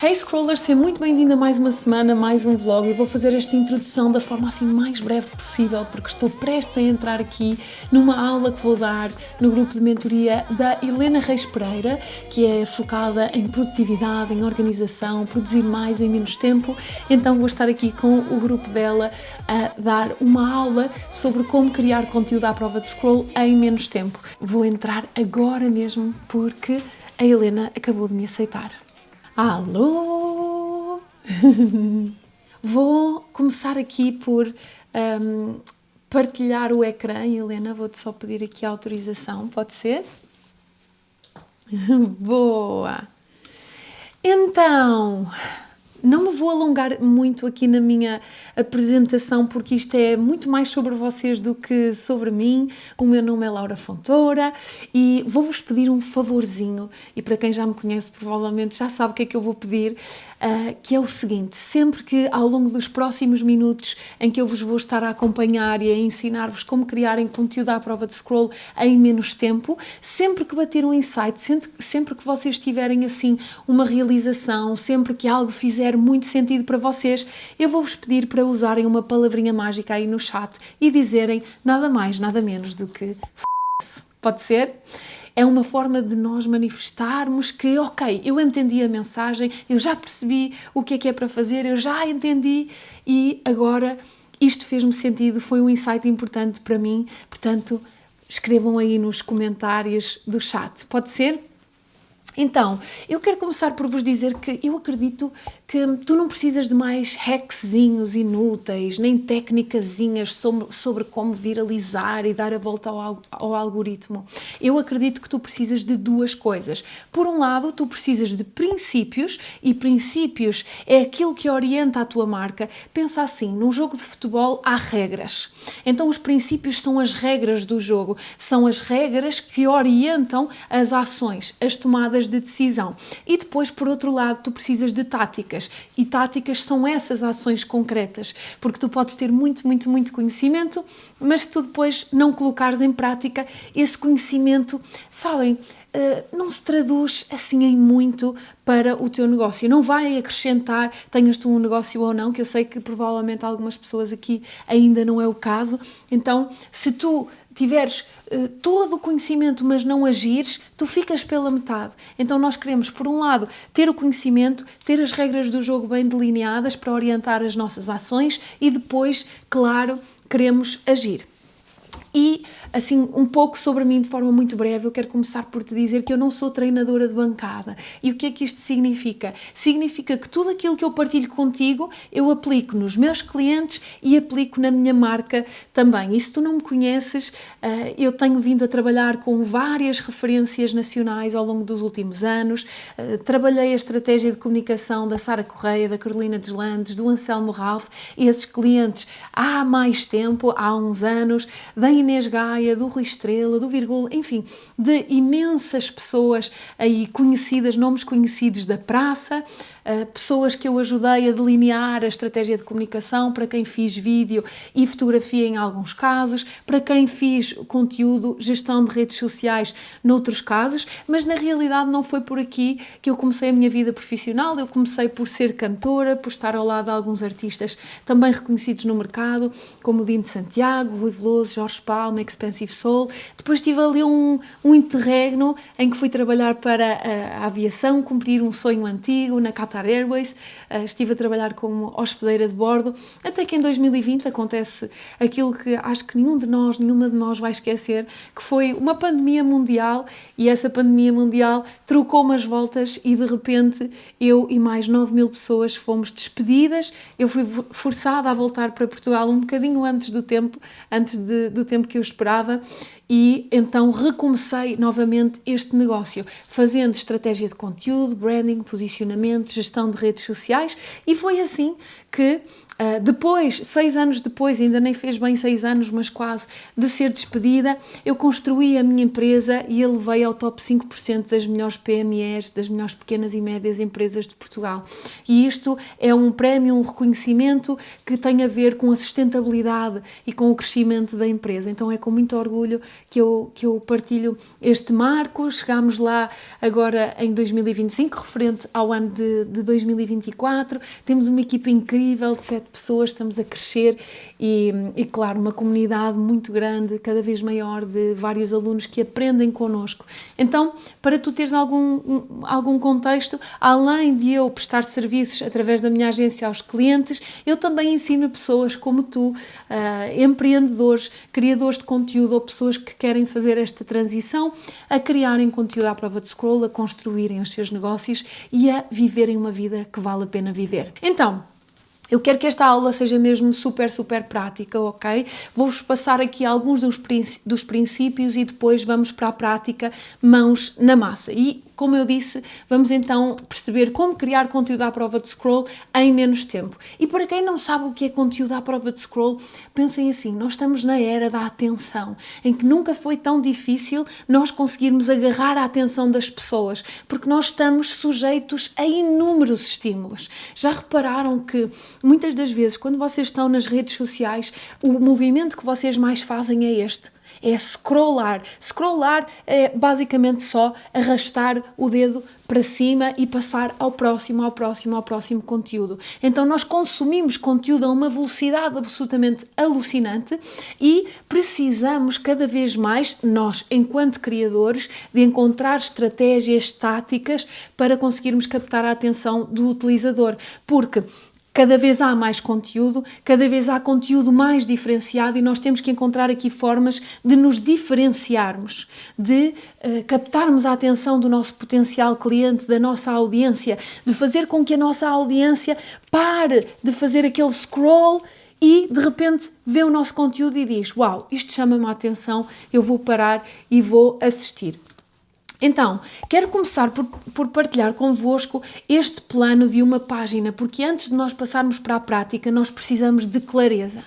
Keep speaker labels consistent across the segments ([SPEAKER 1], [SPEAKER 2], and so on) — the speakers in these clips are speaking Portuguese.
[SPEAKER 1] Hey Scroller, seja muito bem-vindo a mais uma semana, mais um vlog. Eu vou fazer esta introdução da forma assim mais breve possível, porque estou prestes a entrar aqui numa aula que vou dar no grupo de mentoria da Helena Reis Pereira, que é focada em produtividade, em organização, produzir mais em menos tempo. Então vou estar aqui com o grupo dela a dar uma aula sobre como criar conteúdo à prova de scroll em menos tempo. Vou entrar agora mesmo porque a Helena acabou de me aceitar. Alô! Vou começar aqui por partilhar o ecrã. Helena, vou-te só pedir aqui a autorização, pode ser? Boa! Então, não me vou alongar muito aqui na minha apresentação, porque isto é muito mais sobre vocês do que sobre mim. O meu nome é Laura Fontoura e vou-vos pedir um favorzinho, e para quem já me conhece provavelmente já sabe o que é que eu vou pedir, que é o seguinte: sempre que ao longo dos próximos minutos em que eu vos vou estar a acompanhar e a ensinar-vos como criarem conteúdo à prova de scroll em menos tempo, sempre que bater um insight, sempre que vocês tiverem assim uma realização, sempre que algo fizer muito sentido para vocês, eu vou-vos pedir para usarem uma palavrinha mágica aí no chat e dizerem nada mais, nada menos do que f***se. Pode ser? É uma forma de nós manifestarmos que, ok, eu entendi a mensagem, eu já percebi o que é para fazer, eu já entendi e agora isto fez-me sentido, foi um insight importante para mim. Portanto, escrevam aí nos comentários do chat. Pode ser? Então, eu quero começar por vos dizer que eu acredito que tu não precisas de mais hackzinhos inúteis, nem técnicazinhas sobre como viralizar e dar a volta ao algoritmo. Eu acredito que tu precisas de duas coisas. Por um lado, tu precisas de princípios, e princípios é aquilo que orienta a tua marca. Pensa assim, num jogo de futebol há regras. Então os princípios são as regras do jogo, são as regras que orientam as ações, as tomadas de decisão. E depois, por outro lado, tu precisas de táticas. E táticas são essas ações concretas. Porque tu podes ter muito conhecimento, mas se tu depois não colocares em prática esse conhecimento, sabem, não se traduz assim em muito para o teu negócio. Não vai acrescentar, tenhas tu um negócio ou não, que eu sei que provavelmente algumas pessoas aqui ainda não é o caso. Então, se tu tiveres todo o conhecimento, mas não agires, tu ficas pela metade. Então nós queremos, por um lado, ter o conhecimento, ter as regras do jogo bem delineadas para orientar as nossas ações e depois, claro, queremos agir. E, assim, um pouco sobre mim, de forma muito breve, eu quero começar por te dizer que eu não sou treinadora de bancada. E o que é que isto significa? Significa que tudo aquilo que eu partilho contigo, eu aplico nos meus clientes e aplico na minha marca também. E se tu não me conheces, eu tenho vindo a trabalhar com várias referências nacionais ao longo dos últimos anos. Trabalhei a estratégia de comunicação da Sara Correia, da Carolina Deslandes, do Anselmo Ralph, esses clientes há mais tempo, há uns anos, da Inês Gaia, do Rui Estrela, do Virgula, enfim, de imensas pessoas aí conhecidas, nomes conhecidos da praça, pessoas que eu ajudei a delinear a estratégia de comunicação, para quem fiz vídeo e fotografia em alguns casos, para quem fiz conteúdo, gestão de redes sociais noutros casos, mas na realidade não foi por aqui que eu comecei a minha vida profissional. Eu comecei por ser cantora, por estar ao lado de alguns artistas também reconhecidos no mercado, como o Dino de Santiago, Rui Veloso, Jorge Palma, Expensive Soul. Depois tive ali um interregno em que fui trabalhar para a aviação, cumprir um sonho antigo na Qatar Airways. Estive a trabalhar como hospedeira de bordo, até que em 2020 acontece aquilo que acho que nenhuma de nós vai esquecer, que foi uma pandemia mundial, e essa pandemia mundial trocou-me as voltas e de repente eu e mais 9.000 pessoas fomos despedidas. Eu fui forçada a voltar para Portugal um bocadinho antes do tempo que eu esperava, e então recomecei novamente este negócio, fazendo estratégia de conteúdo, branding, posicionamento, gestão de redes sociais, e foi assim que Depois, 6 anos depois, ainda nem fez bem 6 anos, mas quase, de ser despedida, eu construí a minha empresa e elevei ao top 5% das melhores PMEs, das melhores pequenas e médias empresas de Portugal. E isto é um prémio, um reconhecimento que tem a ver com a sustentabilidade e com o crescimento da empresa. Então é com muito orgulho que eu partilho este marco. Chegámos lá agora em 2025, referente ao ano de 2024. Temos uma equipa incrível de 7 pessoas, estamos a crescer e, claro, uma comunidade muito grande, cada vez maior, de vários alunos que aprendem connosco. Então, para tu teres algum contexto, além de eu prestar serviços através da minha agência aos clientes, eu também ensino pessoas como tu, empreendedores, criadores de conteúdo ou pessoas que querem fazer esta transição, a criarem conteúdo à prova de scroll, a construírem os seus negócios e a viverem uma vida que vale a pena viver. Então, eu quero que esta aula seja mesmo super, super prática, ok? Vou-vos passar aqui alguns dos princípios e depois vamos para a prática, mãos na massa. E, como eu disse, vamos então perceber como criar conteúdo à prova de scroll em menos tempo. E para quem não sabe o que é conteúdo à prova de scroll, pensem assim, nós estamos na era da atenção, em que nunca foi tão difícil nós conseguirmos agarrar a atenção das pessoas, porque nós estamos sujeitos a inúmeros estímulos. Já repararam que muitas das vezes, quando vocês estão nas redes sociais, o movimento que vocês mais fazem é este. É scrollar. Scrollar é basicamente só arrastar o dedo para cima e passar ao próximo conteúdo. Então nós consumimos conteúdo a uma velocidade absolutamente alucinante e precisamos cada vez mais, nós enquanto criadores, de encontrar estratégias táticas para conseguirmos captar a atenção do utilizador. Porque cada vez há mais conteúdo, cada vez há conteúdo mais diferenciado e nós temos que encontrar aqui formas de nos diferenciarmos, de captarmos a atenção do nosso potencial cliente, da nossa audiência, de fazer com que a nossa audiência pare de fazer aquele scroll e de repente vê o nosso conteúdo e diz: uau, isto chama-me a atenção, eu vou parar e vou assistir. Então, quero começar por partilhar convosco este plano de uma página, porque antes de nós passarmos para a prática, nós precisamos de clareza.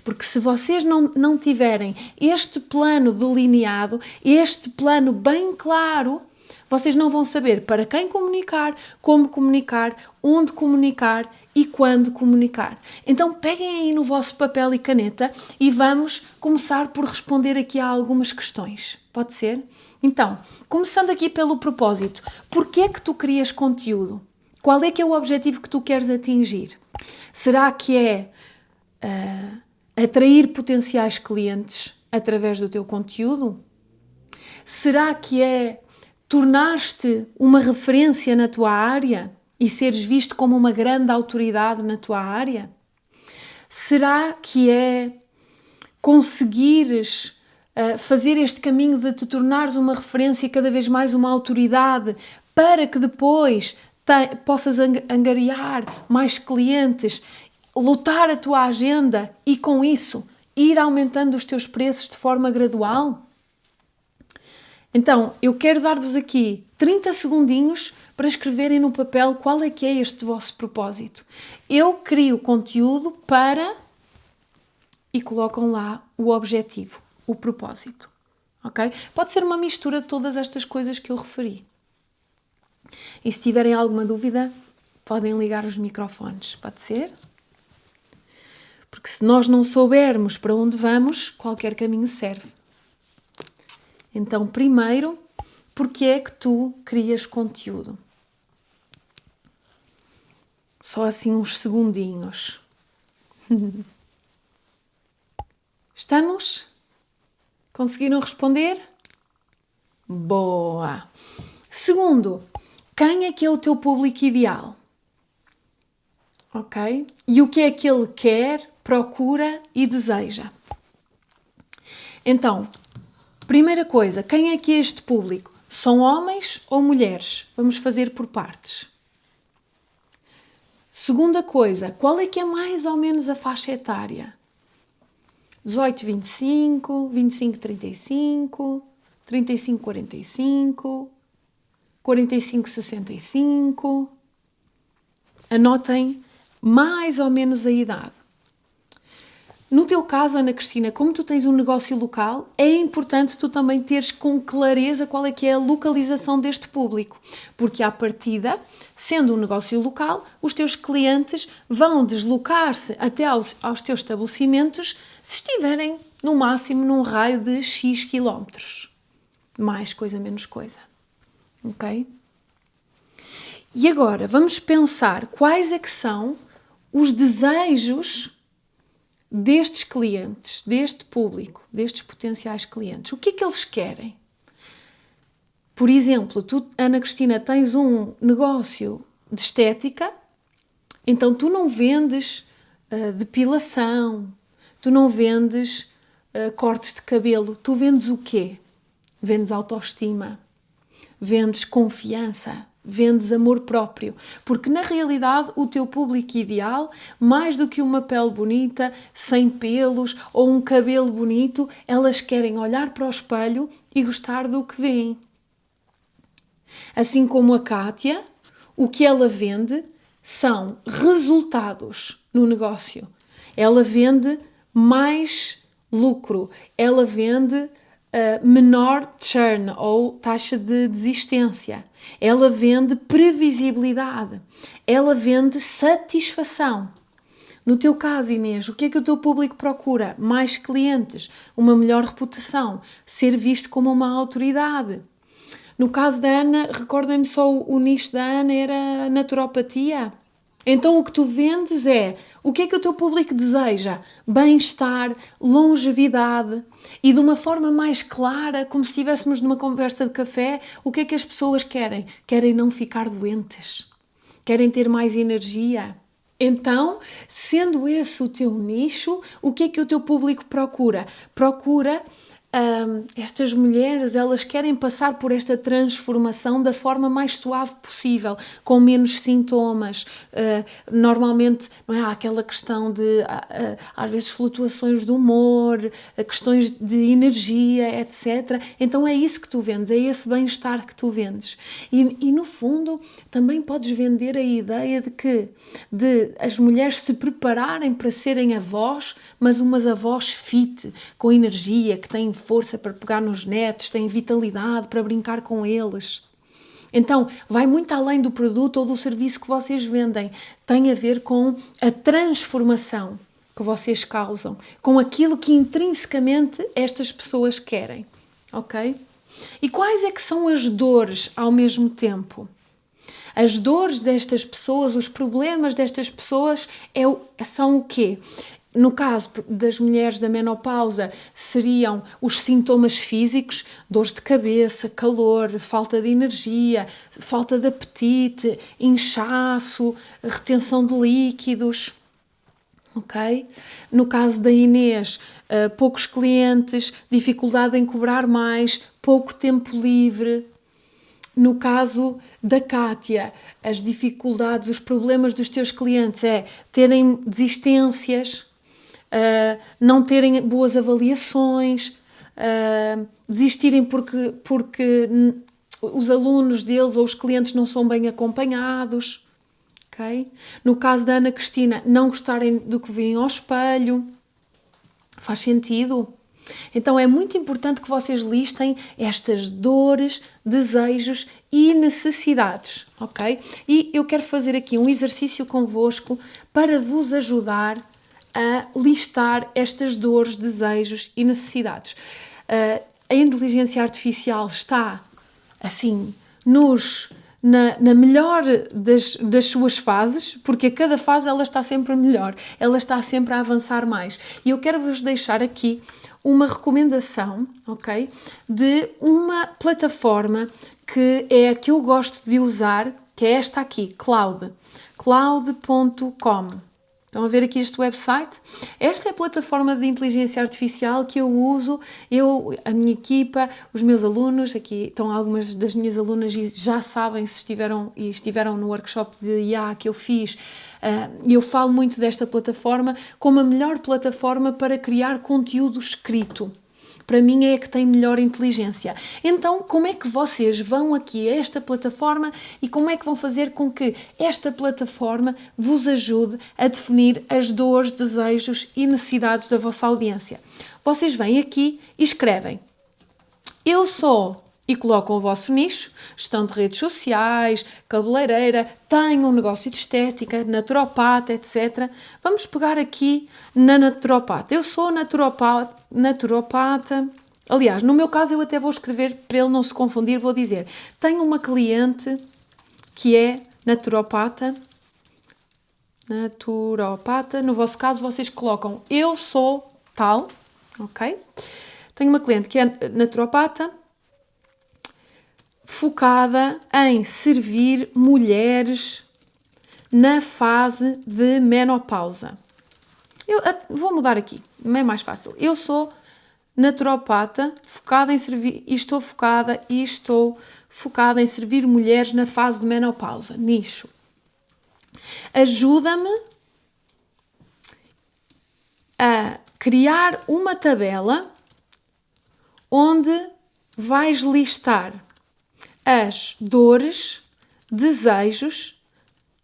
[SPEAKER 1] Porque se vocês não tiverem este plano delineado, este plano bem claro, vocês não vão saber para quem comunicar, como comunicar, onde comunicar e quando comunicar. Então peguem aí no vosso papel e caneta e vamos começar por responder aqui a algumas questões. Pode ser? Então, começando aqui pelo propósito. Porquê é que tu crias conteúdo? Qual é que é o objetivo que tu queres atingir? Será que é atrair potenciais clientes através do teu conteúdo? Será que é tornar-te uma referência na tua área e seres visto como uma grande autoridade na tua área? Será que é conseguires fazer este caminho de te tornares uma referência e cada vez mais uma autoridade para que depois possas angariar mais clientes, lotar a tua agenda e com isso ir aumentando os teus preços de forma gradual? Então, eu quero dar-vos aqui 30 segundinhos para escreverem no papel qual é que é este vosso propósito. Eu crio conteúdo para... e colocam lá o objetivo, o propósito. Ok? Pode ser uma mistura de todas estas coisas que eu referi. E se tiverem alguma dúvida, podem ligar os microfones. Pode ser? Porque se nós não soubermos para onde vamos, qualquer caminho serve. Então, primeiro, porque é que tu crias conteúdo? Só assim uns segundinhos. Estamos? Conseguiram responder? Boa! Segundo, quem é que é o teu público ideal? Ok? E o que é que ele quer, procura e deseja? Então, primeira coisa, quem é que é este público? São homens ou mulheres? Vamos fazer por partes. Segunda coisa, qual é que é mais ou menos a faixa etária? 18, 25, 25, 35, 35, 45, 45, 65. Anotem mais ou menos a idade. No teu caso, Ana Cristina, como tu tens um negócio local, é importante tu também teres com clareza qual é que é a localização deste público, porque à partida, sendo um negócio local, os teus clientes vão deslocar-se até aos teus estabelecimentos se estiverem no máximo num raio de X quilómetros. Mais coisa, menos coisa. Ok? E agora, vamos pensar quais é que são os desejos destes clientes, deste público, destes potenciais clientes. O que é que eles querem? Por exemplo, tu, Ana Cristina, tens um negócio de estética, então tu não vendes depilação, tu não vendes cortes de cabelo, tu vendes o quê? Vendes autoestima, vendes confiança, vendes amor próprio, porque na realidade o teu público ideal, mais do que uma pele bonita, sem pelos ou um cabelo bonito, elas querem olhar para o espelho e gostar do que veem. Assim como a Kátia, o que ela vende são resultados no negócio. Ela vende mais lucro, ela vende menor churn ou taxa de desistência. Ela vende previsibilidade. Ela vende satisfação. No teu caso, Inês, o que é que o teu público procura? Mais clientes, uma melhor reputação, ser visto como uma autoridade. No caso da Ana, recordem-me só o nicho da Ana era a naturopatia. Então o que tu vendes é o que é que o teu público deseja? Bem-estar, longevidade e de uma forma mais clara, como se estivéssemos numa conversa de café, o que é que as pessoas querem? Querem não ficar doentes, querem ter mais energia. Então, sendo esse o teu nicho, o que é que o teu público procura? Procura estas mulheres, elas querem passar por esta transformação da forma mais suave possível, com menos sintomas. Normalmente não é? Há aquela questão de, às vezes, flutuações de humor, questões de energia, etc. Então é isso que tu vendes, é esse bem-estar que tu vendes. E no fundo, também podes vender a ideia de as mulheres se prepararem para serem avós, mas umas avós fit, com energia, que têm força para pegar nos netos, têm vitalidade para brincar com eles. Então, vai muito além do produto ou do serviço que vocês vendem. Tem a ver com a transformação que vocês causam, com aquilo que intrinsecamente estas pessoas querem. Ok? E quais é que são as dores ao mesmo tempo? As dores destas pessoas, os problemas destas pessoas são o quê? No caso das mulheres da menopausa, seriam os sintomas físicos, dores de cabeça, calor, falta de energia, falta de apetite, inchaço, retenção de líquidos. Ok? No caso da Inês, poucos clientes, dificuldade em cobrar mais, pouco tempo livre. No caso da Kátia, as dificuldades, os problemas dos teus clientes é terem desistências, não terem boas avaliações, desistirem porque os alunos deles ou os clientes não são bem acompanhados. Okay? No caso da Ana Cristina, não gostarem do que veem ao espelho. Faz sentido? Então é muito importante que vocês listem estas dores, desejos e necessidades, ok? E eu quero fazer aqui um exercício convosco para vos ajudar a listar estas dores, desejos e necessidades. A inteligência artificial está, assim, na melhor das suas fases, porque a cada fase ela está sempre melhor, ela está sempre a avançar mais. E eu quero-vos deixar aqui uma recomendação, ok? De uma plataforma que é a que eu gosto de usar, que é esta aqui, cloud.com. Estão a ver aqui este website? Esta é a plataforma de inteligência artificial que eu uso, a minha equipa, os meus alunos, aqui estão algumas das minhas alunas e já sabem se estiveram no workshop de IA que eu fiz, e eu falo muito desta plataforma como a melhor plataforma para criar conteúdo escrito. para mim é a que tem melhor inteligência. Então, como é que vocês vão aqui a esta plataforma e como é que vão fazer com que esta plataforma vos ajude a definir as dores, desejos e necessidades da vossa audiência? Vocês vêm aqui e escrevem: eu sou, e colocam o vosso nicho, gestão de redes sociais, cabeleireira, tenho um negócio de estética, naturopata, etc. Vamos pegar aqui na naturopata. Eu sou naturopata. Aliás, no meu caso eu até vou escrever, para ele não se confundir, vou dizer: tenho uma cliente que é naturopata. No vosso caso vocês colocam eu sou tal, ok? Tenho uma cliente que é naturopata, focada em servir mulheres na fase de menopausa. Eu vou mudar aqui, é mais fácil. Eu sou naturopata, focada em servir, e estou focada em servir mulheres na fase de menopausa. Nicho. Ajuda-me a criar uma tabela onde vais listar as dores, desejos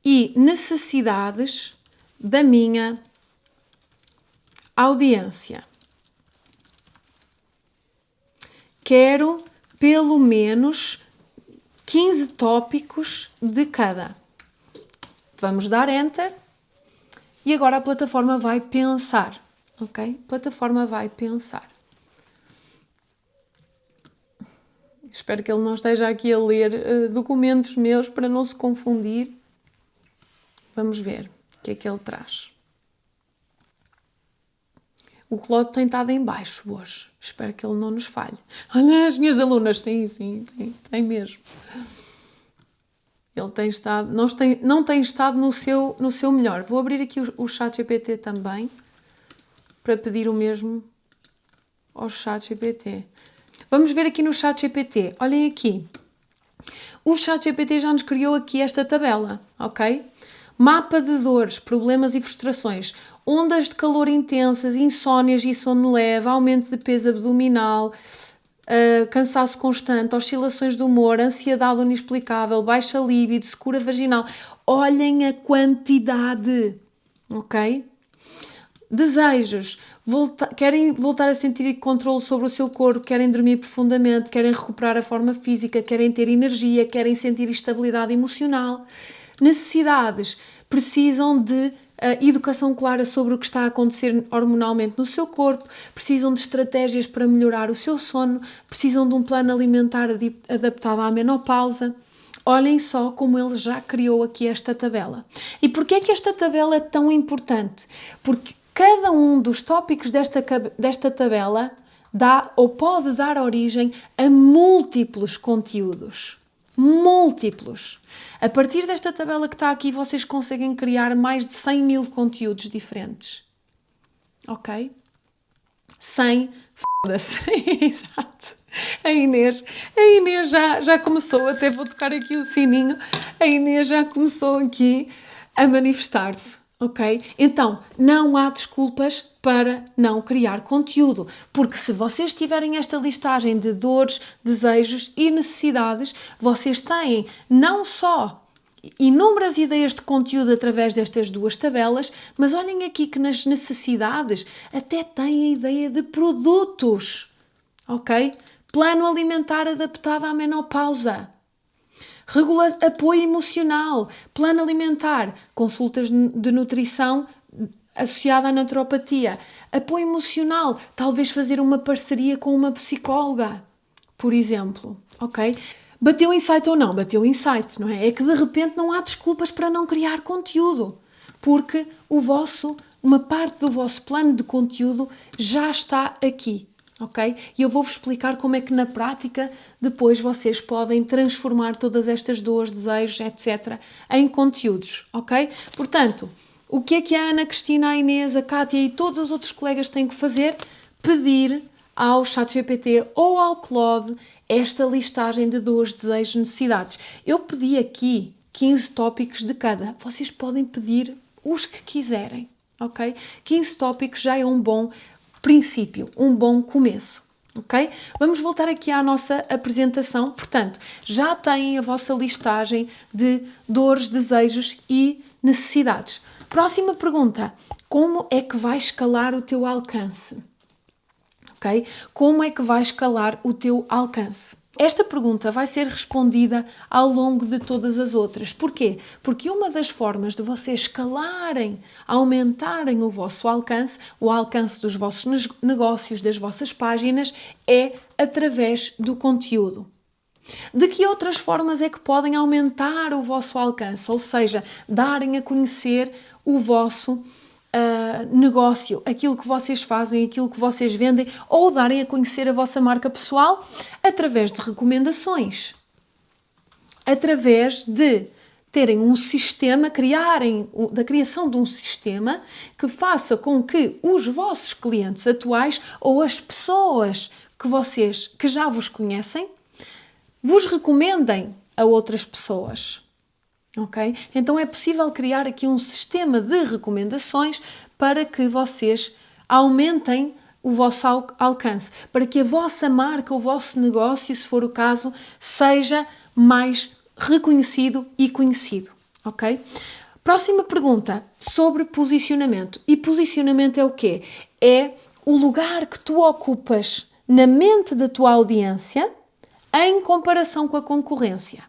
[SPEAKER 1] e necessidades da minha audiência. Quero pelo menos 15 tópicos de cada. Vamos dar Enter e agora a plataforma vai pensar, ok? A plataforma vai pensar. Espero que ele não esteja aqui a ler documentos meus para não se confundir. Vamos ver o que é que ele traz. O Claude tem estado em baixo hoje. Espero que ele não nos falhe. Olha, as minhas alunas, sim, tem mesmo. Ele tem estado, não tem estado no seu melhor. Vou abrir aqui o ChatGPT também, para pedir o mesmo ao ChatGPT. Vamos ver aqui no ChatGPT. Olhem aqui. O ChatGPT já nos criou aqui esta tabela, ok? Mapa de dores, problemas e frustrações. Ondas de calor intensas, insónias e sono leve, aumento de peso abdominal, cansaço constante, oscilações de humor, ansiedade inexplicável, baixa libido, secura vaginal. Olhem a quantidade, ok? Desejos. Querem voltar a sentir controle sobre o seu corpo, querem dormir profundamente, querem recuperar a forma física, querem ter energia, querem sentir estabilidade emocional. Necessidades. Precisam de educação clara sobre o que está a acontecer hormonalmente no seu corpo, precisam de estratégias para melhorar o seu sono, precisam de um plano alimentar adaptado à menopausa. Olhem só como ele já criou aqui esta tabela. E porquê é que esta tabela é tão importante? Porque cada um dos tópicos desta tabela dá ou pode dar origem a múltiplos conteúdos. Múltiplos. A partir desta tabela que está aqui, vocês conseguem criar mais de 100 mil conteúdos diferentes. Ok? 100, foda-se. Exato. A Inês já começou, até vou tocar aqui o sininho, a Inês já começou aqui a manifestar-se. Ok? Então, não há desculpas para não criar conteúdo, porque se vocês tiverem esta listagem de dores, desejos e necessidades, vocês têm não só inúmeras ideias de conteúdo através destas duas tabelas, mas olhem aqui que nas necessidades até têm a ideia de produtos, ok? Plano alimentar adaptado à menopausa. Apoio emocional, plano alimentar, consultas de nutrição associada à naturopatia, apoio emocional, talvez fazer uma parceria com uma psicóloga, por exemplo, ok? Bateu insight ou não? Bateu insight, não é? É que de repente não há desculpas para não criar conteúdo, porque uma parte do vosso plano de conteúdo já está aqui. Ok? E eu vou-vos explicar como é que na prática depois vocês podem transformar todas estas dores, desejos, etc. em conteúdos, ok? Portanto, o que a Ana Cristina, a Inês, a Cátia e todos os outros colegas têm que fazer? Pedir ao ChatGPT ou ao Claude esta listagem de dores, desejos, necessidades. Eu pedi aqui 15 tópicos de cada. Vocês podem pedir os que quiserem, ok? 15 tópicos já é um bom princípio, um bom começo, Ok? Vamos voltar aqui à nossa apresentação. Portanto, já têm a vossa listagem de dores, desejos e necessidades. Próxima pergunta. Como é que vais escalar o teu alcance? Ok? Como é que vais escalar o teu alcance? Esta pergunta vai ser respondida ao longo de todas as outras. Porquê? Porque uma das formas de vocês escalarem, aumentarem o vosso alcance, o alcance dos vossos negócios, das vossas páginas, é através do conteúdo. De que outras formas é que podem aumentar o vosso alcance? Ou seja, darem a conhecer o vosso negócio, aquilo que vocês fazem, aquilo que vocês vendem, ou darem a conhecer a vossa marca pessoal através de recomendações, através de terem um sistema, da criação de um sistema que faça com que os vossos clientes atuais ou as pessoas que já vos conhecem, vos recomendem a outras pessoas. Ok? Então é possível criar aqui um sistema de recomendações para que vocês aumentem o vosso alcance, para que a vossa marca, o vosso negócio, se for o caso, seja mais reconhecido e conhecido. Ok? Próxima pergunta sobre posicionamento. E posicionamento é o quê? É o lugar que tu ocupas na mente da tua audiência em comparação com a concorrência.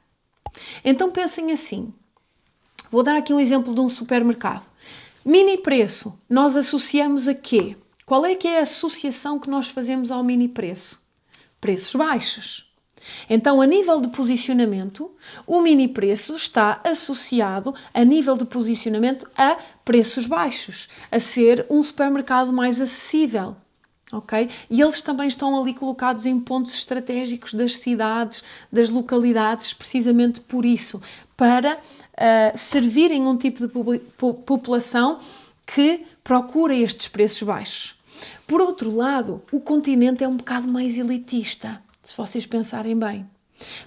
[SPEAKER 1] Então pensem assim, vou dar aqui um exemplo de um supermercado. Mini preço, nós associamos a quê? Qual é que é a associação que nós fazemos ao mini preço? Preços baixos. Então, a nível de posicionamento, o mini preço está associado, a nível de posicionamento, a preços baixos, a ser um supermercado mais acessível. Okay? E eles também estão ali colocados em pontos estratégicos das cidades, das localidades, precisamente por isso, para servirem um tipo de população que procura estes preços baixos. Por outro lado, o continente é um bocado mais elitista, se vocês pensarem bem.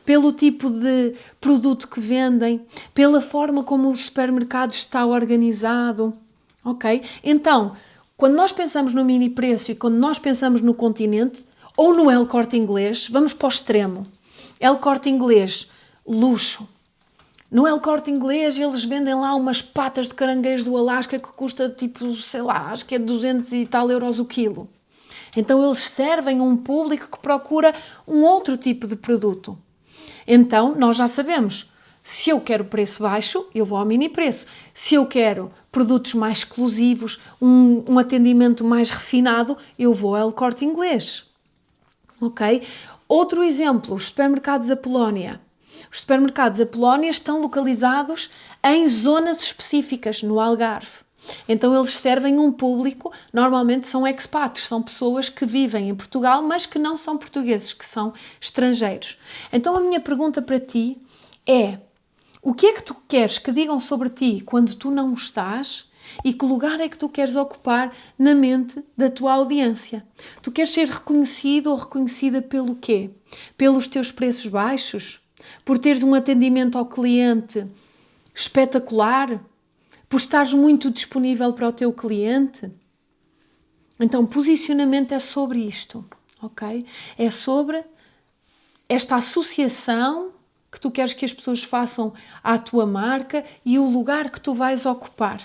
[SPEAKER 1] Pelo tipo de produto que vendem, pela forma como o supermercado está organizado. Ok? Então, quando nós pensamos no mini preço e quando nós pensamos no continente ou no El Corte Inglês, vamos para o extremo. El Corte Inglês, luxo. No El Corte Inglês eles vendem lá umas patas de caranguejo do Alasca que custa tipo, sei lá, acho que é 200 e tal euros o quilo. Então eles servem um público que procura um outro tipo de produto. Então nós já sabemos, se eu quero preço baixo, eu vou ao mini preço. Se eu quero produtos mais exclusivos, um atendimento mais refinado, eu vou ao El Corte Inglês. Ok? Outro exemplo, os supermercados Apolónia. Os supermercados Apolónia estão localizados em zonas específicas, no Algarve. Então eles servem um público, normalmente são expats, são pessoas que vivem em Portugal, mas que não são portugueses, que são estrangeiros. Então a minha pergunta para ti é: o que é que tu queres que digam sobre ti quando tu não estás? E que lugar é que tu queres ocupar na mente da tua audiência? Tu queres ser reconhecido ou reconhecida pelo quê? Pelos teus preços baixos? Por teres um atendimento ao cliente espetacular? Por estares muito disponível para o teu cliente? Então, posicionamento é sobre isto, ok? É sobre esta associação que tu queres que as pessoas façam à tua marca e o lugar que tu vais ocupar.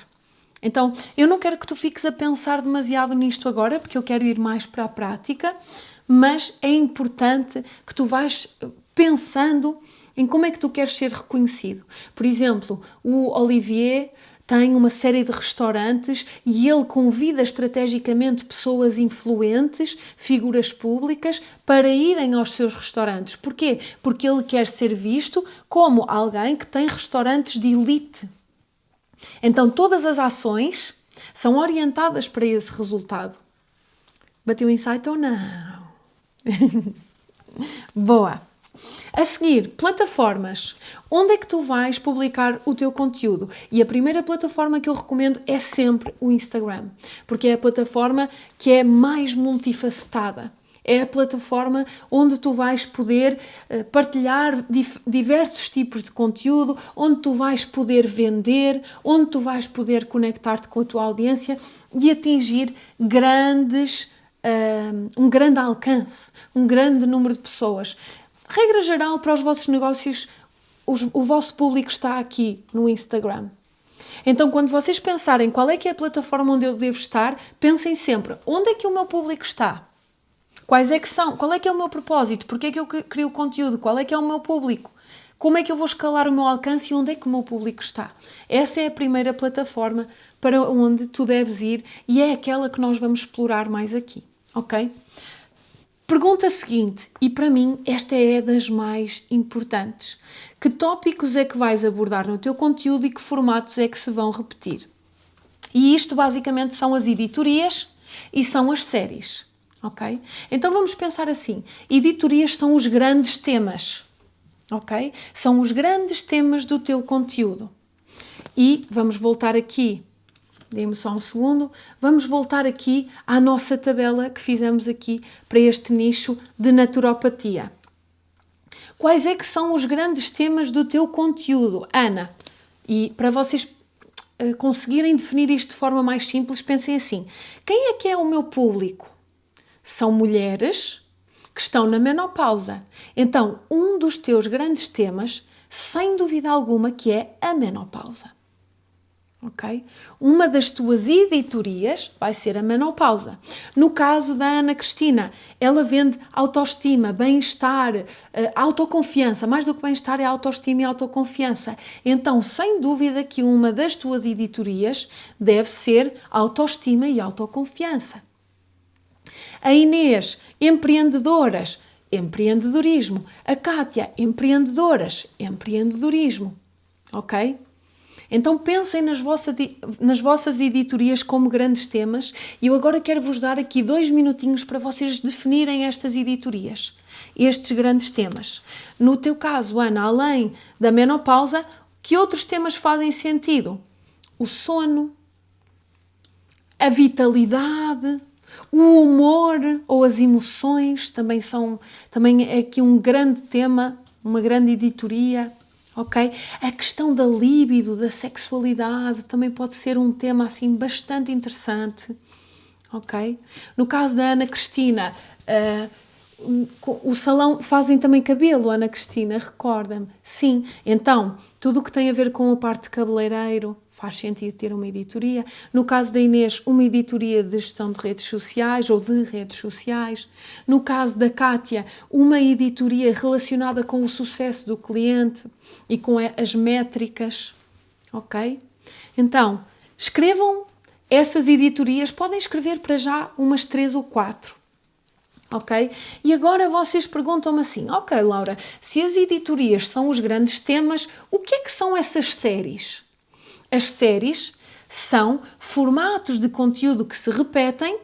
[SPEAKER 1] Então, eu não quero que tu fiques a pensar demasiado nisto agora, porque eu quero ir mais para a prática, mas é importante que tu vais pensando em como é que tu queres ser reconhecido. Por exemplo, o Olivier tem uma série de restaurantes e ele convida estrategicamente pessoas influentes, figuras públicas, para irem aos seus restaurantes. Porquê? Porque ele quer ser visto como alguém que tem restaurantes de elite. Então, todas as ações são orientadas para esse resultado. Bateu o insight ou não? Boa! A seguir, plataformas. Onde é que tu vais publicar o teu conteúdo? E a primeira plataforma que eu recomendo é sempre o Instagram, porque é a plataforma que é mais multifacetada. É a plataforma onde tu vais poder partilhar diversos tipos de conteúdo, onde tu vais poder vender, onde tu vais poder conectar-te com a tua audiência e atingir grandes um grande alcance, um grande número de pessoas. Regra geral, para os vossos negócios, o vosso público está aqui no Instagram. Então, quando vocês pensarem qual é que é a plataforma onde eu devo estar, pensem sempre, onde é que o meu público está? Quais é que são? Qual é que é o meu propósito? Porquê é que eu crio conteúdo? Qual é que é o meu público? Como é que eu vou escalar o meu alcance e onde é que o meu público está? Essa é a primeira plataforma para onde tu deves ir e é aquela que nós vamos explorar mais aqui, ok? Pergunta seguinte, e para mim esta é das mais importantes. Que tópicos é que vais abordar no teu conteúdo e que formatos é que se vão repetir? E isto basicamente são as editorias e são as séries, ok? Então vamos pensar assim, editorias são os grandes temas, ok? São os grandes temas do teu conteúdo. E vamos voltar aqui, dê-me só um segundo, vamos voltar aqui à nossa tabela que fizemos aqui para este nicho de naturopatia. Quais é que são os grandes temas do teu conteúdo, Ana? E para vocês conseguirem definir isto de forma mais simples, pensem assim, quem é que é o meu público? São mulheres que estão na menopausa. Então, um dos teus grandes temas, sem dúvida alguma, que é a menopausa. Ok? Uma das tuas editorias vai ser a menopausa. No caso da Ana Cristina, ela vende autoestima, bem-estar, autoconfiança. Mais do que bem-estar é autoestima e autoconfiança. Então, sem dúvida que uma das tuas editorias deve ser autoestima e autoconfiança. A Inês, empreendedoras, empreendedorismo. A Kátia, empreendedoras, empreendedorismo. Ok? Então pensem nas vossas editorias como grandes temas e eu agora quero vos dar aqui 2 minutinhos para vocês definirem estas editorias, estes grandes temas. No teu caso, Ana, além da menopausa, que outros temas fazem sentido? O sono, a vitalidade, o humor ou as emoções também é aqui um grande tema, uma grande editoria. Ok? A questão da libido, da sexualidade, também pode ser um tema assim bastante interessante. Ok? No caso da Ana Cristina, o salão fazem também cabelo, Ana Cristina, recorda-me. Sim, então, tudo o que tem a ver com a parte de cabeleireiro faz sentido ter uma editoria. No caso da Inês, uma editoria de gestão de redes sociais ou de redes sociais. No caso da Kátia, uma editoria relacionada com o sucesso do cliente e com as métricas. Ok? Então, escrevam essas editorias, podem escrever para já umas 3 ou 4. Ok? E agora vocês perguntam-me assim, ok, Laura, se as editorias são os grandes temas, o que é que são essas séries? As séries são formatos de conteúdo que se repetem,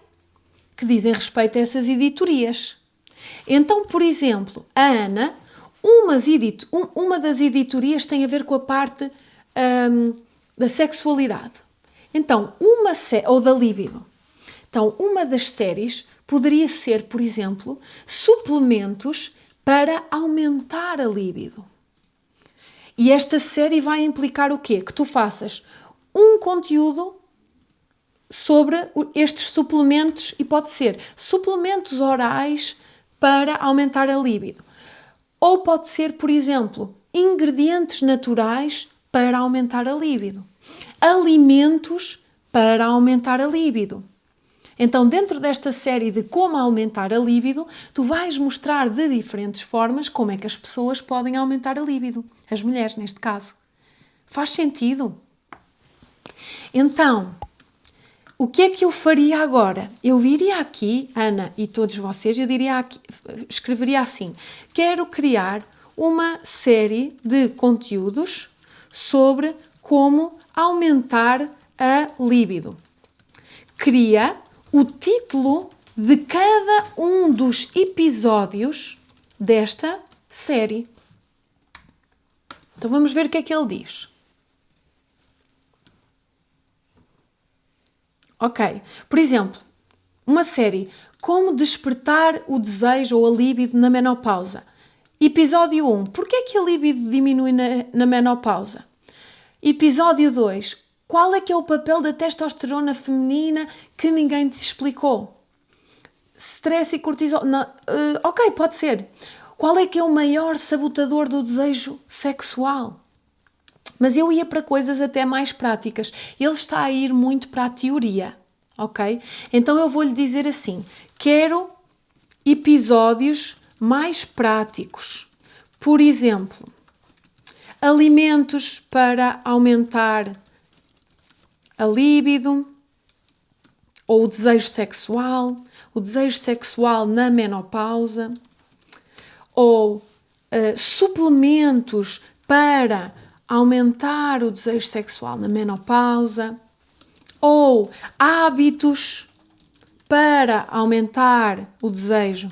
[SPEAKER 1] que dizem respeito a essas editorias. Então, por exemplo, a Ana, uma das editorias tem a ver com a parte da sexualidade. Então, ou da libido. Então, uma das séries poderia ser, por exemplo, suplementos para aumentar a libido. E esta série vai implicar o quê? Que tu faças um conteúdo sobre estes suplementos e pode ser suplementos orais para aumentar a libido. Ou pode ser, por exemplo, ingredientes naturais para aumentar a libido. Alimentos para aumentar a libido. Então, dentro desta série de como aumentar a libido, tu vais mostrar de diferentes formas como é que as pessoas podem aumentar a libido. As mulheres, neste caso. Faz sentido? Então, o que é que eu faria agora? Eu viria aqui, Ana e todos vocês, escreveria assim: quero criar uma série de conteúdos sobre como aumentar a libido. Cria o título de cada um dos episódios desta série. Então vamos ver o que é que ele diz. Ok, por exemplo, uma série Como despertar o desejo ou a libido na menopausa. Episódio 1. Porquê é que a libido diminui na menopausa? Episódio 2. Qual é que é o papel da testosterona feminina que ninguém te explicou? stress e cortisol. Não, ok, pode ser. Qual é que é o maior sabotador do desejo sexual? Mas eu ia para coisas até mais práticas. Ele está a ir muito para a teoria, ok? Então eu vou-lhe dizer assim, quero episódios mais práticos. Por exemplo, alimentos para aumentar a libido ou o desejo sexual na menopausa, ou suplementos para aumentar o desejo sexual na menopausa, ou hábitos para aumentar o desejo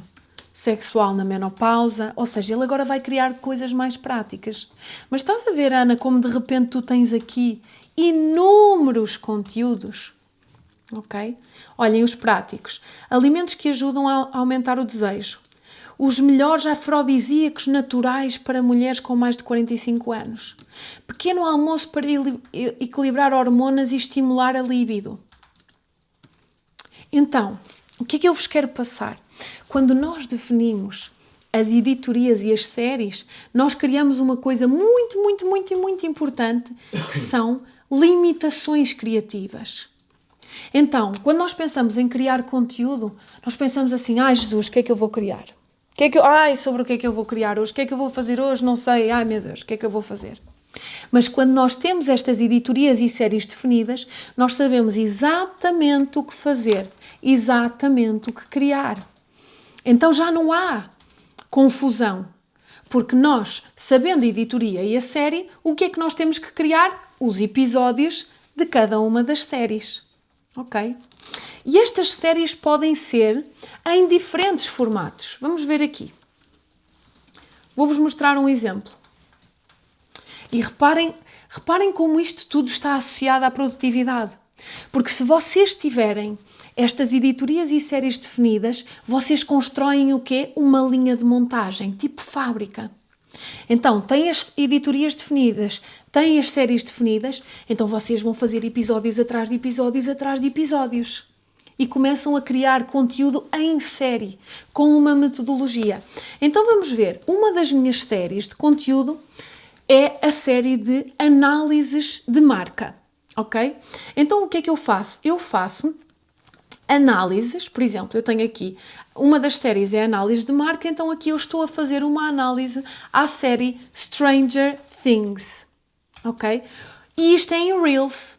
[SPEAKER 1] sexual na menopausa. Ou seja, ele agora vai criar coisas mais práticas. Mas estás a ver, Ana, como de repente tu tens aqui inúmeros conteúdos, ok? Olhem os práticos. Alimentos que ajudam a aumentar o desejo. Os melhores afrodisíacos naturais para mulheres com mais de 45 anos. Pequeno almoço para equilibrar hormonas e estimular a libido. Então, o que é que eu vos quero passar? Quando nós definimos as editorias e as séries, nós criamos uma coisa muito, muito, muito, muito importante, que são limitações criativas. Então, quando nós pensamos em criar conteúdo, nós pensamos assim, Jesus, o que é que eu vou criar? Sobre o que é que eu vou criar hoje? O que é que eu vou fazer hoje? Não sei. Meu Deus, o que é que eu vou fazer? Mas quando nós temos estas editorias e séries definidas, nós sabemos exatamente o que fazer, exatamente o que criar. Então já não há confusão, porque nós, sabendo a editoria e a série, o que é que nós temos que criar? Os episódios de cada uma das séries, ok? E estas séries podem ser em diferentes formatos. Vamos ver aqui. Vou-vos mostrar um exemplo. E reparem como isto tudo está associado à produtividade. Porque se vocês tiverem estas editorias e séries definidas, vocês constroem o quê? Uma linha de montagem, tipo fábrica. Então, têm as editorias definidas, têm as séries definidas, então vocês vão fazer episódios atrás de episódios atrás de episódios. E começam a criar conteúdo em série, com uma metodologia. Então vamos ver, uma das minhas séries de conteúdo é a série de análises de marca, ok? Então o que é que eu faço? Eu faço análises, por exemplo, eu tenho aqui, uma das séries é análise de marca, então aqui eu estou a fazer uma análise à série Stranger Things, ok? E isto é em Reels.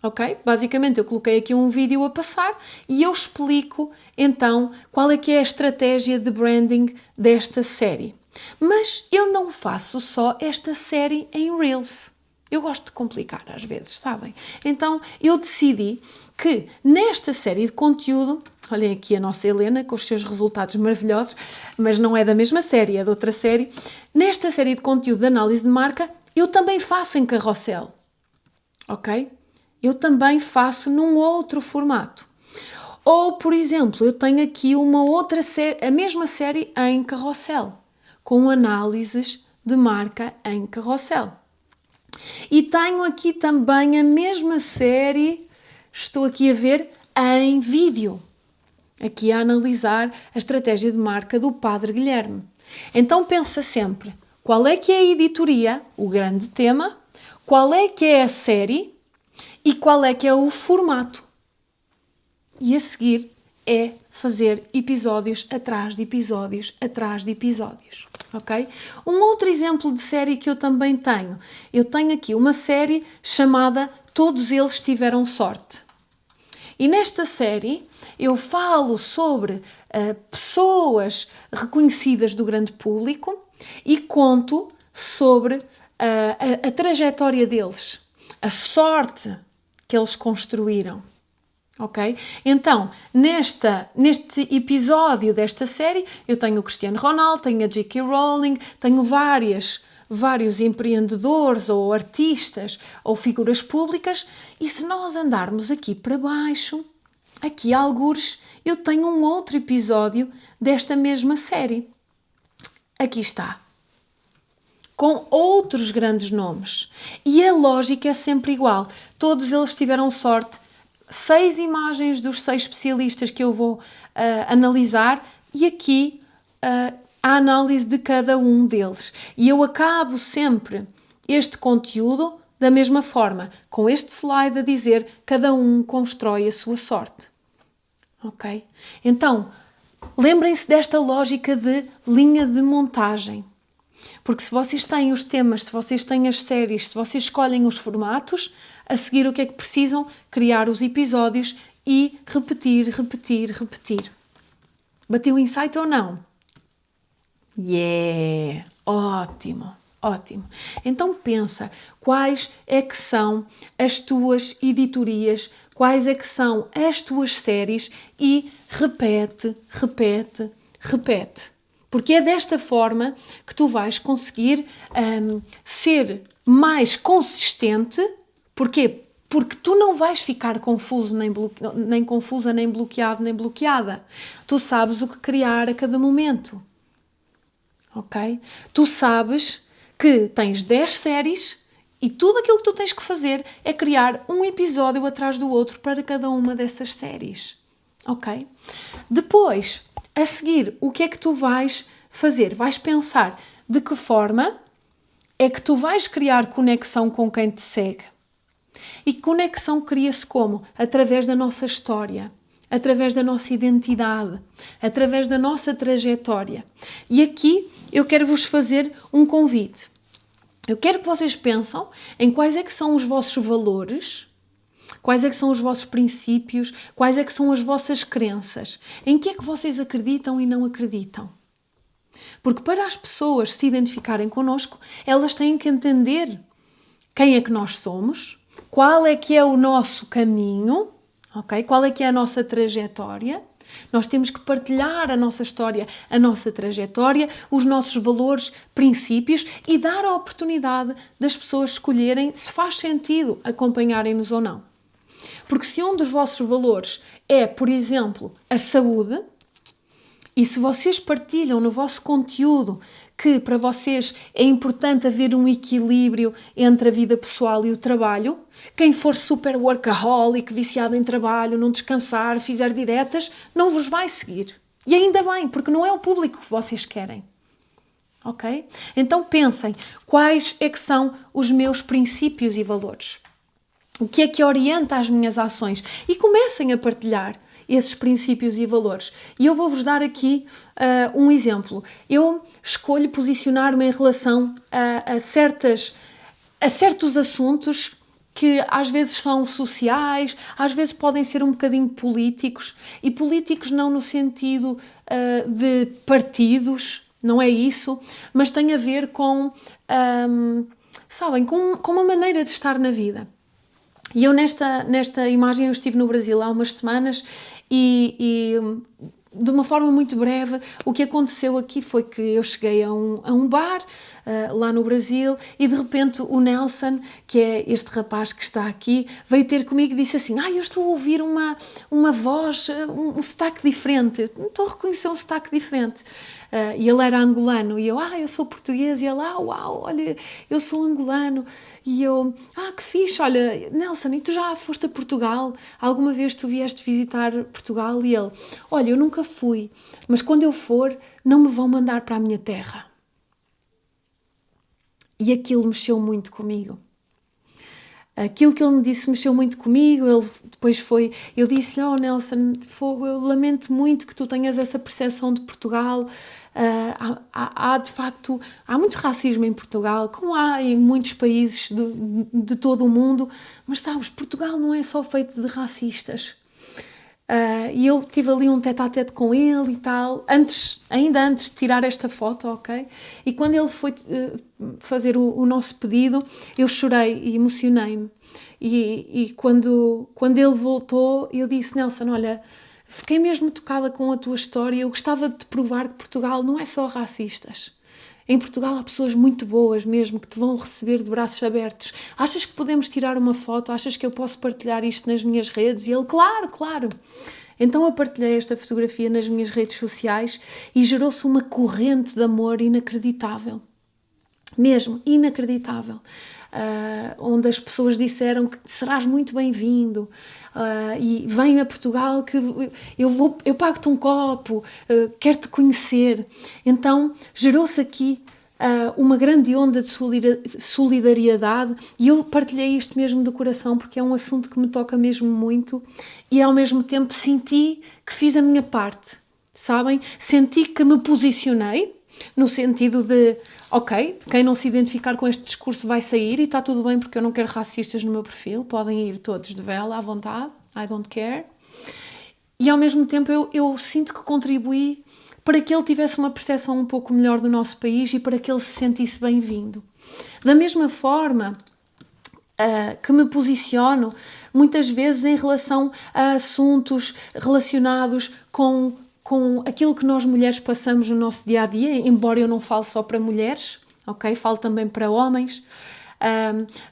[SPEAKER 1] Ok? Basicamente eu coloquei aqui um vídeo a passar e eu explico então qual é que é a estratégia de branding desta série. Mas eu não faço só esta série em Reels. Eu gosto de complicar às vezes, sabem? Então eu decidi que nesta série de conteúdo, olhem aqui a nossa Helena com os seus resultados maravilhosos, mas não é da mesma série, é de outra série. Nesta série de conteúdo de análise de marca, eu também faço em carrossel. Ok? Eu também faço num outro formato. Ou, por exemplo, eu tenho aqui uma outra série, a mesma série em carrossel, com análises de marca em carrossel. E tenho aqui também a mesma série, estou aqui a ver, em vídeo. Aqui a analisar a estratégia de marca do Padre Guilherme. Então pensa sempre, qual é que é a editoria, o grande tema, qual é que é a série, e qual é que é o formato. E a seguir é fazer episódios atrás de episódios atrás de episódios, ok? Um outro exemplo de série que eu também tenho. Eu tenho aqui uma série chamada Todos Eles Tiveram Sorte. E nesta série eu falo sobre pessoas reconhecidas do grande público e conto sobre a trajetória deles, a sorte que eles construíram, ok? Então, neste episódio desta série, eu tenho o Cristiano Ronaldo, tenho a J.K. Rowling, tenho vários empreendedores ou artistas ou figuras públicas, e se nós andarmos aqui para baixo, aqui algures, eu tenho um outro episódio desta mesma série. Aqui está. Com outros grandes nomes. E a lógica é sempre igual. Todos eles tiveram sorte. 6 imagens dos 6 especialistas que eu vou analisar e aqui a análise de cada um deles. E eu acabo sempre este conteúdo da mesma forma, com este slide a dizer cada um constrói a sua sorte. Ok? Então, lembrem-se desta lógica de linha de montagem. Porque se vocês têm os temas, se vocês têm as séries, se vocês escolhem os formatos, a seguir o que é que precisam? Criar os episódios e repetir, repetir, repetir. Bateu o insight ou não? Yeah! Ótimo! Ótimo. Então pensa, quais é que são as tuas editorias, quais é que são as tuas séries e repete, repete, repete. Porque é desta forma que tu vais conseguir ser mais consistente. Porquê? Porque tu não vais ficar confuso, nem confusa, nem bloqueado, nem bloqueada. Tu sabes o que criar a cada momento. Ok? Tu sabes que tens 10 séries e tudo aquilo que tu tens que fazer é criar um episódio atrás do outro para cada uma dessas séries. Ok? Depois, a seguir, o que é que tu vais fazer? Vais pensar de que forma é que tu vais criar conexão com quem te segue. E conexão cria-se como? Através da nossa história, através da nossa identidade, através da nossa trajetória. E aqui eu quero vos fazer um convite. Eu quero que vocês pensem em quais é que são os vossos valores, quais é que são os vossos princípios, quais é que são as vossas crenças, em que é que vocês acreditam e não acreditam. Porque para as pessoas se identificarem connosco, elas têm que entender quem é que nós somos, qual é que é o nosso caminho, ok? Qual é que é a nossa trajetória. Nós temos que partilhar a nossa história, a nossa trajetória, os nossos valores, princípios e dar a oportunidade das pessoas escolherem se faz sentido acompanharem-nos ou não. Porque se um dos vossos valores é, por exemplo, a saúde, e se vocês partilham no vosso conteúdo que para vocês é importante haver um equilíbrio entre a vida pessoal e o trabalho, quem for super workaholic, viciado em trabalho, não descansar, fizer diretas, não vos vai seguir. E ainda bem, porque não é o público que vocês querem. Ok? Então pensem, quais é que são os meus princípios e valores? O que é que orienta as minhas ações? E comecem a partilhar esses princípios e valores. E eu vou-vos dar aqui um exemplo. Eu escolho posicionar-me em relação a certos assuntos que às vezes são sociais, às vezes podem ser um bocadinho políticos, e políticos não no sentido de partidos, não é isso, mas tem a ver com, sabem, com uma maneira de estar na vida. E eu nesta imagem eu estive no Brasil há umas semanas e de uma forma muito breve, o que aconteceu aqui foi que eu cheguei a um bar lá no Brasil e de repente o Nelson, que é este rapaz que está aqui, veio ter comigo e disse assim: eu estou a ouvir uma voz, um sotaque diferente, estou a reconhecer um sotaque diferente. E ele era angolano e eu sou português, e ele, uau, olha, eu sou angolano. E eu, que fixe, olha, Nelson, e tu já foste a Portugal? Alguma vez tu vieste visitar Portugal? E ele, olha, eu nunca fui, mas quando eu for, não me vão mandar para a minha terra. E aquilo mexeu muito comigo. Aquilo que ele me disse mexeu muito comigo. Ele depois eu disse-lhe: Nelson, eu lamento muito que tu tenhas essa percepção de Portugal. De facto, há muito racismo em Portugal, como há em muitos países de todo o mundo, mas sabes, Portugal não é só feito de racistas. E eu tive ali um tete-a-tete com ele e tal, ainda antes de tirar esta foto, ok? E quando ele foi fazer o nosso pedido, eu chorei e emocionei-me. E quando ele voltou, eu disse: Nelson, olha, fiquei mesmo tocada com a tua história, eu gostava de te provar que Portugal não é só racistas. Em Portugal há pessoas muito boas mesmo, que te vão receber de braços abertos. Achas que podemos tirar uma foto? Achas que eu posso partilhar isto nas minhas redes? E ele, claro, claro. Então eu partilhei esta fotografia nas minhas redes sociais e gerou-se uma corrente de amor inacreditável. Mesmo, inacreditável. onde as pessoas disseram que serás muito bem-vindo, e vem a Portugal que eu pago-te um copo, quero-te conhecer. Então gerou-se aqui uma grande onda de solidariedade, e eu partilhei isto mesmo do coração porque é um assunto que me toca mesmo muito, e ao mesmo tempo senti que fiz a minha parte, sabem? Senti que me posicionei no sentido de, ok, quem não se identificar com este discurso vai sair e está tudo bem, porque eu não quero racistas no meu perfil, podem ir todos de vela à vontade, I don't care. E ao mesmo tempo eu sinto que contribuí para que ele tivesse uma percepção um pouco melhor do nosso país e para que ele se sentisse bem-vindo. Da mesma forma que me posiciono muitas vezes em relação a assuntos relacionados com aquilo que nós mulheres passamos no nosso dia-a-dia, embora eu não fale só para mulheres, ok? Falo também para homens.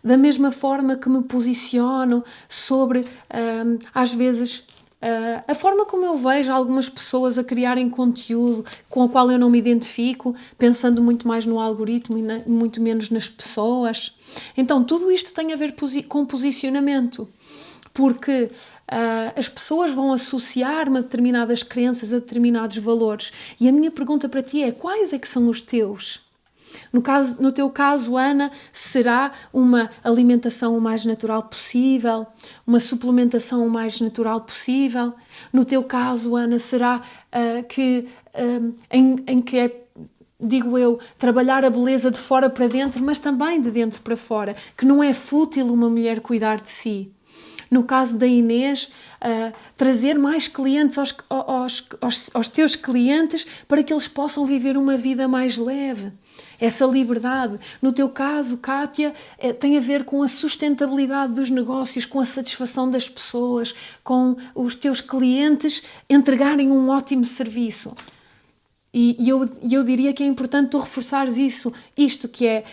[SPEAKER 1] Da mesma forma que me posiciono sobre, às vezes, a forma como eu vejo algumas pessoas a criarem conteúdo com o qual eu não me identifico, pensando muito mais no algoritmo e muito menos nas pessoas. Então, tudo isto tem a ver com posicionamento, porque as pessoas vão associar-me a determinadas crenças, a determinados valores. E a minha pergunta para ti é: quais é que são os teus? No teu caso, Ana, será uma alimentação o mais natural possível? Uma suplementação o mais natural possível? No teu caso, Ana, será em que é, digo eu, trabalhar a beleza de fora para dentro, mas também de dentro para fora? Que não é fútil uma mulher cuidar de si? No caso da Inês, trazer mais clientes aos teus clientes para que eles possam viver uma vida mais leve. Essa liberdade. No teu caso, Kátia, tem a ver com a sustentabilidade dos negócios, com a satisfação das pessoas, com os teus clientes entregarem um ótimo serviço. E eu diria que é importante tu reforçares isto que é,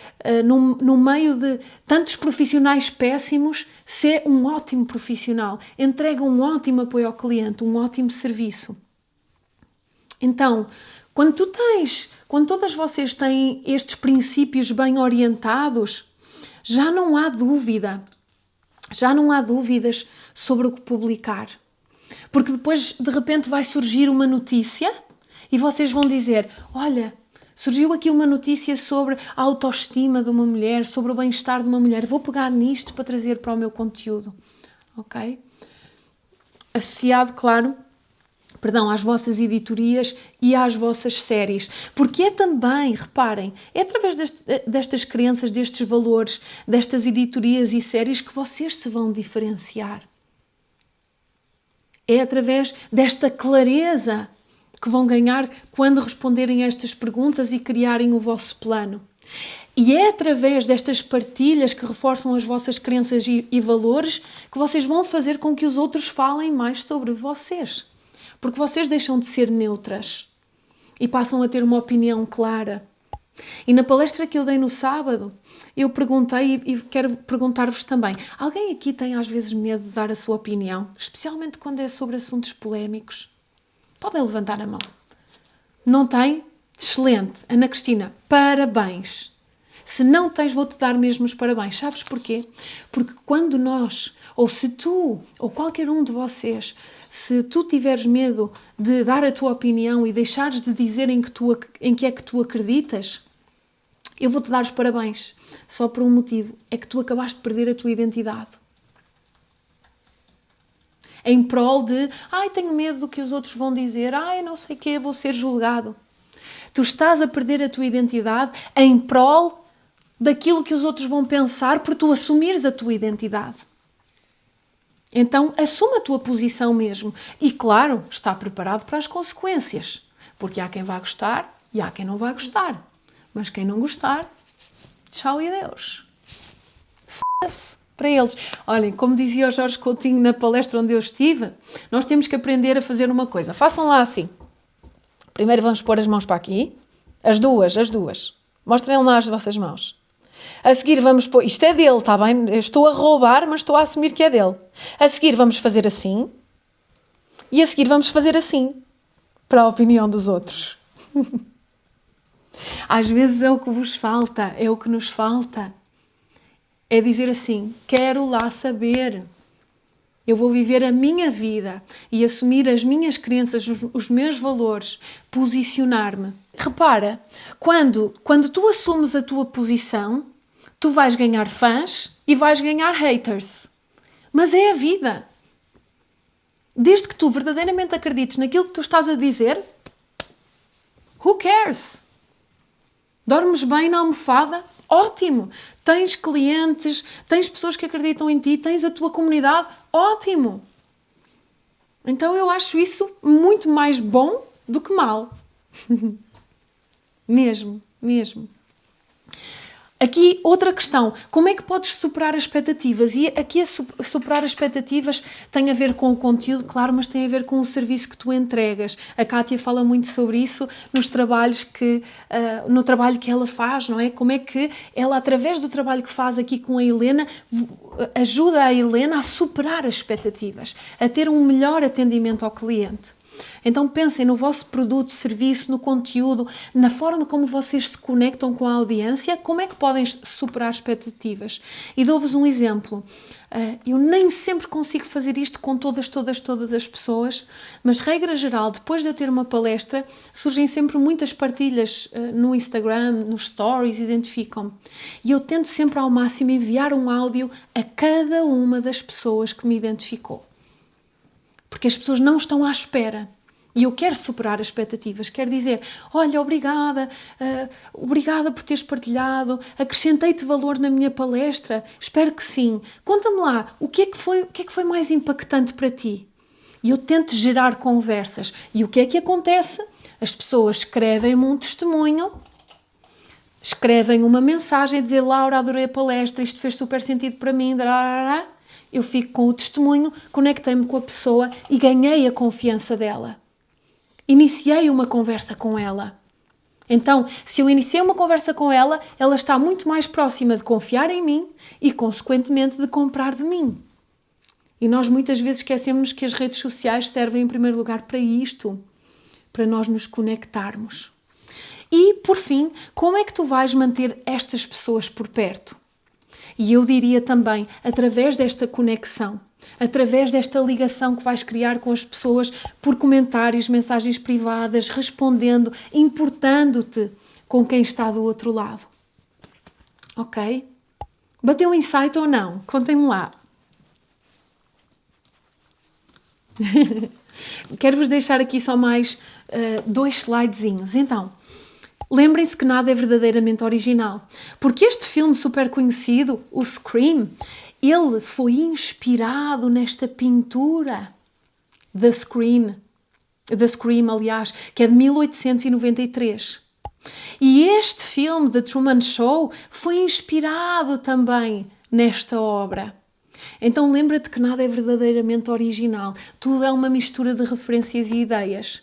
[SPEAKER 1] no meio de tantos profissionais péssimos, ser um ótimo profissional, entrega um ótimo apoio ao cliente, um ótimo serviço. Então, quando todas vocês têm estes princípios bem orientados, já não há dúvidas sobre o que publicar. Porque depois, de repente, vai surgir uma notícia e vocês vão dizer: olha, surgiu aqui uma notícia sobre a autoestima de uma mulher, sobre o bem-estar de uma mulher. Vou pegar nisto para trazer para o meu conteúdo. Ok? Associado, claro, às vossas editorias e às vossas séries. Porque é também, reparem, é através destas crenças, destes valores, destas editorias e séries que vocês se vão diferenciar. É através desta clareza que vão ganhar quando responderem a estas perguntas e criarem o vosso plano. E é através destas partilhas que reforçam as vossas crenças e valores que vocês vão fazer com que os outros falem mais sobre vocês. Porque vocês deixam de ser neutras e passam a ter uma opinião clara. E na palestra que eu dei no sábado, eu perguntei e quero perguntar-vos também: alguém aqui tem às vezes medo de dar a sua opinião? Especialmente quando é sobre assuntos polémicos? Podem levantar a mão. Não tem? Excelente. Ana Cristina, parabéns. Se não tens, vou-te dar mesmo os parabéns. Sabes porquê? Porque quando nós, ou se tu, ou qualquer um de vocês, se tu tiveres medo de dar a tua opinião e deixares de dizer em que é que tu acreditas, eu vou-te dar os parabéns. Só por um motivo. É que tu acabaste de perder a tua identidade. Em prol de, tenho medo do que os outros vão dizer, não sei o quê, vou ser julgado. Tu estás a perder a tua identidade em prol daquilo que os outros vão pensar por tu assumires a tua identidade. Então, assume a tua posição mesmo. E, claro, está preparado para as consequências. Porque há quem vá gostar e há quem não vá gostar. Mas quem não gostar, tchau e adeus. F***se para eles. Olhem, como dizia o Jorge Coutinho na palestra onde eu estive, nós temos que aprender a fazer uma coisa. Façam lá assim. Primeiro vamos pôr as mãos para aqui. As duas. Mostrem lá as vossas mãos. A seguir vamos pôr... Isto é dele, está bem? Eu estou a roubar, mas estou a assumir que é dele. A seguir vamos fazer assim. E a seguir vamos fazer assim. Para a opinião dos outros. Às vezes é o que vos falta. É o que nos falta. É dizer assim, quero lá saber. Eu vou viver a minha vida e assumir as minhas crenças, os meus valores, posicionar-me. Repara, quando tu assumes a tua posição, tu vais ganhar fãs e vais ganhar haters. Mas é a vida. Desde que tu verdadeiramente acredites naquilo que tu estás a dizer, who cares? Dormes bem na almofada? Ótimo! Tens clientes, tens pessoas que acreditam em ti, tens a tua comunidade? Ótimo! Então eu acho isso muito mais bom do que mal. Mesmo. Aqui outra questão, como é que podes superar as expectativas? E aqui superar as expectativas tem a ver com o conteúdo, claro, mas tem a ver com o serviço que tu entregas. A Kátia fala muito sobre isso nos trabalhos no trabalho que ela faz, não é? Como é que ela, através do trabalho que faz aqui com a Helena, ajuda a Helena a superar as expectativas, a ter um melhor atendimento ao cliente. Então pensem no vosso produto, serviço, no conteúdo, na forma como vocês se conectam com a audiência, como é que podem superar expectativas. E dou-vos um exemplo. Eu nem sempre consigo fazer isto com todas as pessoas, mas regra geral, depois de eu ter uma palestra, surgem sempre muitas partilhas no Instagram, nos stories, identificam-me. E eu tento sempre ao máximo enviar um áudio a cada uma das pessoas que me identificou. Porque as pessoas não estão à espera. E eu quero superar as expectativas. Quero dizer, olha, obrigada por teres partilhado, acrescentei-te valor na minha palestra, espero que sim. Conta-me lá, o que é que foi mais impactante para ti? E eu tento gerar conversas. E o que é que acontece? As pessoas escrevem-me um testemunho, escrevem uma mensagem a dizer, Laura, adorei a palestra, isto fez super sentido para mim, eu fico com o testemunho, conectei-me com a pessoa e ganhei a confiança dela. Iniciei uma conversa com ela. Então, se eu iniciei uma conversa com ela, ela está muito mais próxima de confiar em mim e, consequentemente, de comprar de mim. E nós muitas vezes esquecemos que as redes sociais servem em primeiro lugar para isto, para nós nos conectarmos. E, por fim, como é que tu vais manter estas pessoas por perto? E eu diria também, através desta conexão, através desta ligação que vais criar com as pessoas por comentários, mensagens privadas, respondendo, importando-te com quem está do outro lado. Ok? Bateu um insight ou não? Contem-me lá. Quero-vos deixar aqui só mais 2 slidezinhos. Então, lembrem-se que nada é verdadeiramente original. Porque este filme super conhecido, o Scream, ele foi inspirado nesta pintura The Scream, aliás, que é de 1893. E este filme, The Truman Show, foi inspirado também nesta obra. Então lembra-te que nada é verdadeiramente original. Tudo é uma mistura de referências e ideias.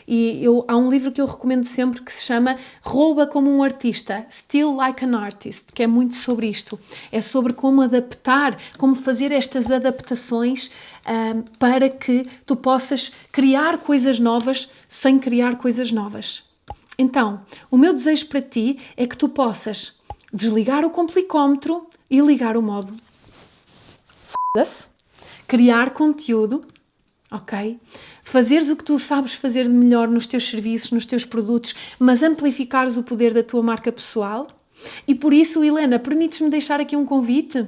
[SPEAKER 1] E há um livro que eu recomendo sempre que se chama Rouba como um artista, Steal Like an Artist, que é muito sobre isto. É sobre como adaptar, como fazer estas adaptações para que tu possas criar coisas novas sem criar coisas novas. Então, o meu desejo para ti é que tu possas desligar o complicómetro e ligar o modo criar conteúdo, ok? Fazeres o que tu sabes fazer de melhor nos teus serviços, nos teus produtos, mas amplificares o poder da tua marca pessoal. E por isso, Helena, permites-me deixar aqui um convite?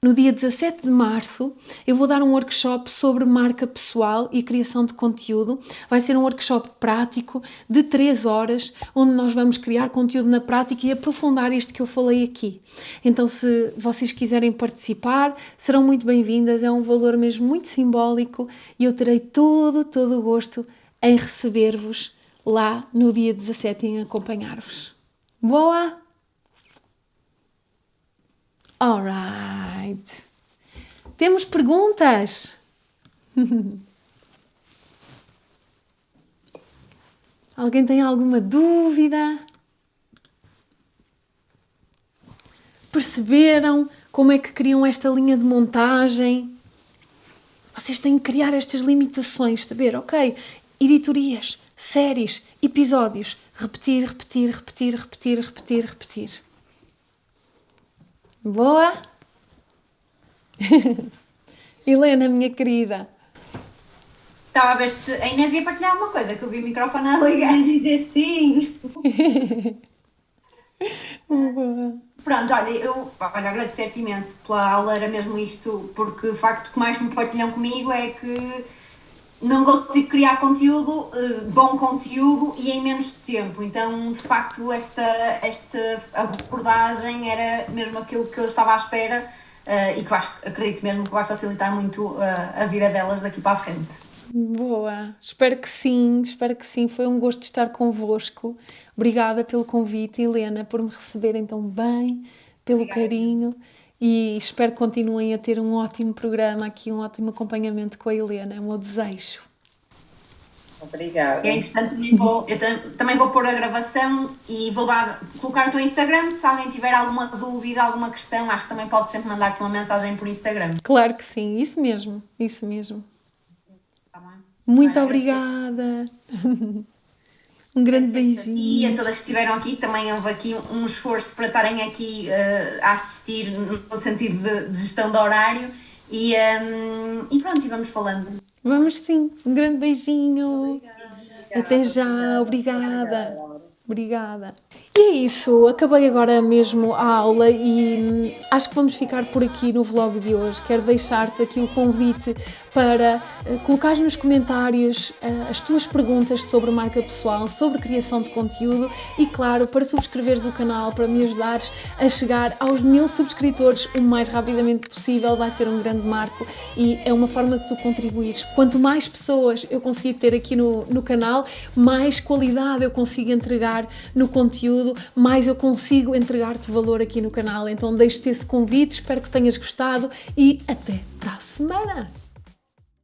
[SPEAKER 1] No dia 17 de março, eu vou dar um workshop sobre marca pessoal e criação de conteúdo. Vai ser um workshop prático de 3 horas, onde nós vamos criar conteúdo na prática e aprofundar isto que eu falei aqui. Então, se vocês quiserem participar, serão muito bem-vindas. É um valor mesmo muito simbólico e eu terei todo o gosto em receber-vos lá no dia 17 e em acompanhar-vos. Boa! Alright. Temos perguntas? Alguém tem alguma dúvida? Perceberam como é que criam esta linha de montagem? Vocês têm que criar estas limitações, saber, ok, editorias, séries, episódios, repetir. Boa? Helena, minha querida.
[SPEAKER 2] Estava a ver se a Inês ia partilhar alguma coisa, que eu vi o microfone a ligar e dizer sim.
[SPEAKER 1] Boa.
[SPEAKER 2] Pronto, olha, agradecer-te imenso pela aula, era mesmo isto, porque o facto que mais me partilham comigo é que não consigo criar conteúdo, bom conteúdo e em menos tempo. Então, de facto, esta abordagem era mesmo aquilo que eu estava à espera, e que acredito mesmo que vai facilitar muito a vida delas daqui para a frente.
[SPEAKER 1] Boa, espero que sim, espero que sim. Foi um gosto estar convosco. Obrigada pelo convite, Helena, por me receberem tão bem, pelo
[SPEAKER 2] Obrigada.
[SPEAKER 1] carinho e espero que continuem a ter um ótimo programa aqui, um ótimo acompanhamento com a Helena. É o meu desejo.
[SPEAKER 2] Eu,
[SPEAKER 3] Obrigada.
[SPEAKER 2] entretanto, também vou pôr a gravação e colocar o teu Instagram. Se alguém tiver alguma dúvida, alguma questão, acho que também pode sempre mandar-te uma mensagem por Instagram.
[SPEAKER 1] Claro que sim, isso mesmo, isso mesmo.
[SPEAKER 2] Tá bem?
[SPEAKER 1] Muito
[SPEAKER 2] Olha,
[SPEAKER 1] obrigada. Um grande
[SPEAKER 2] agradecer a ti e a
[SPEAKER 1] beijinho.
[SPEAKER 2] todas que estiveram aqui. Também houve aqui um esforço para estarem aqui a assistir no sentido de gestão de horário. E pronto, e vamos falando.
[SPEAKER 1] Vamos sim, um grande beijinho. Até já,
[SPEAKER 3] Obrigada,
[SPEAKER 1] obrigada.
[SPEAKER 3] Laura.
[SPEAKER 1] Obrigada. E é isso, acabei agora mesmo a aula e acho que vamos ficar por aqui no vlog de hoje. Quero deixar-te aqui o convite para colocares nos comentários as tuas perguntas sobre marca pessoal, sobre criação de conteúdo e, claro, para subscreveres o canal, para me ajudares a chegar aos 1000 subscritores o mais rapidamente possível. Vai ser um grande marco e é uma forma de tu contribuires. Quanto mais pessoas eu conseguir ter aqui no canal, mais qualidade eu consigo entregar no conteúdo, mais eu consigo entregar-te valor aqui no canal. Então deixo-te esse convite, espero que tenhas gostado e até para a semana!